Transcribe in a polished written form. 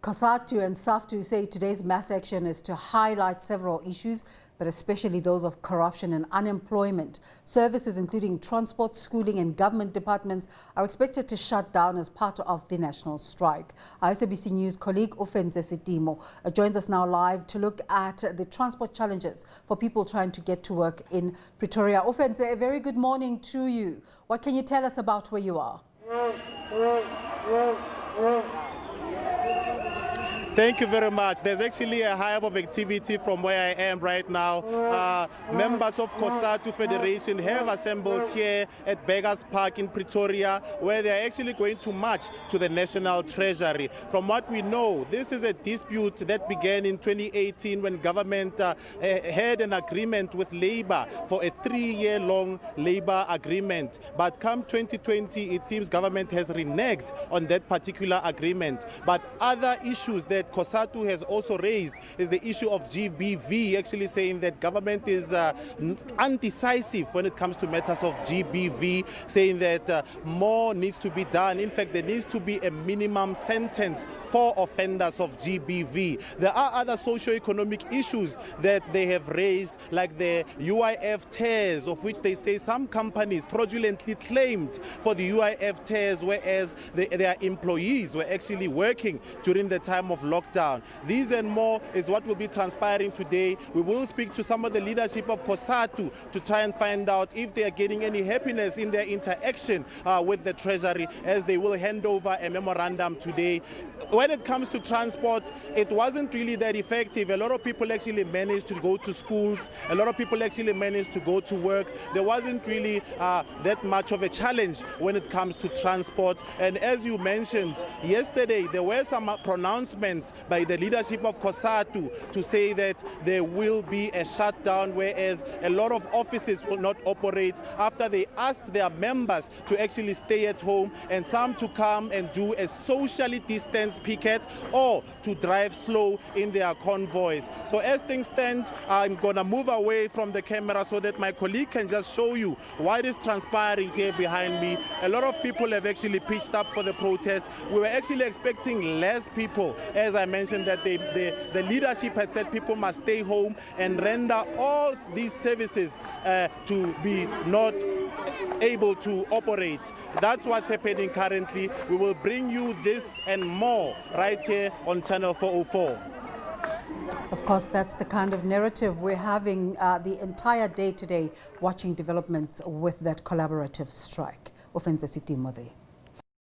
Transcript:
Cosatu and Saftu say today's mass action is to highlight several issues, but especially those of corruption and unemployment. Services including transport, schooling and government departments are expected to shut down as part of the national strike. Our SABC News colleague Ofentse Setimo joins us now live to look at the transport challenges for people trying to get to work in Pretoria. Ofentse, a very good morning to you. What can you tell us about where you are? Thank you very much. There's actually a hive of activity from where I am right now. Members of Cosatu Federation have assembled here at Beggars Park in Pretoria, where they're actually going to march to the National Treasury. From what we know, this is a dispute that began in 2018 when government had an agreement with Labour for a 3-year-long Labour agreement. But come 2020, it seems government has reneged on that particular agreement. But other issues that Cosatu has also raised is the issue of GBV, actually saying that government is undecisive when it comes to matters of GBV, saying that more needs to be done. In fact, there needs to be a minimum sentence for offenders of GBV. There are other socio-economic issues that they have raised, like the UIF tears, of which they say some companies fraudulently claimed for the UIF tears, whereas their employees were actually working during the time of lockdown. These and more is what will be transpiring today. We will speak to some of the leadership of Cosatu to try and find out if they are getting any happiness in their interaction with the Treasury, as they will hand over a memorandum today. When it comes to transport, it wasn't really that effective. A lot of people actually managed to go to schools. A lot of people actually managed to go to work. There wasn't really that much of a challenge when it comes to transport. And as you mentioned, yesterday there were some pronouncements by the leadership of Cosatu to say that there will be a shutdown, whereas a lot of offices will not operate, after they asked their members to actually stay at home and some to come and do a socially distanced picket or to drive slow in their convoys. So as things stand, I'm going to move away from the camera so that my colleague can just show you what is transpiring here behind me. A lot of people have actually pitched up for the protest. We were actually expecting less people. As I mentioned, that the leadership had said people must stay home and render all these services to be not able to operate. That's what's happening currently. We will bring you this and more right here on Channel 404. Of course, that's the kind of narrative we're having the entire day today, watching developments with that collaborative strike. Ofentse Setimo there.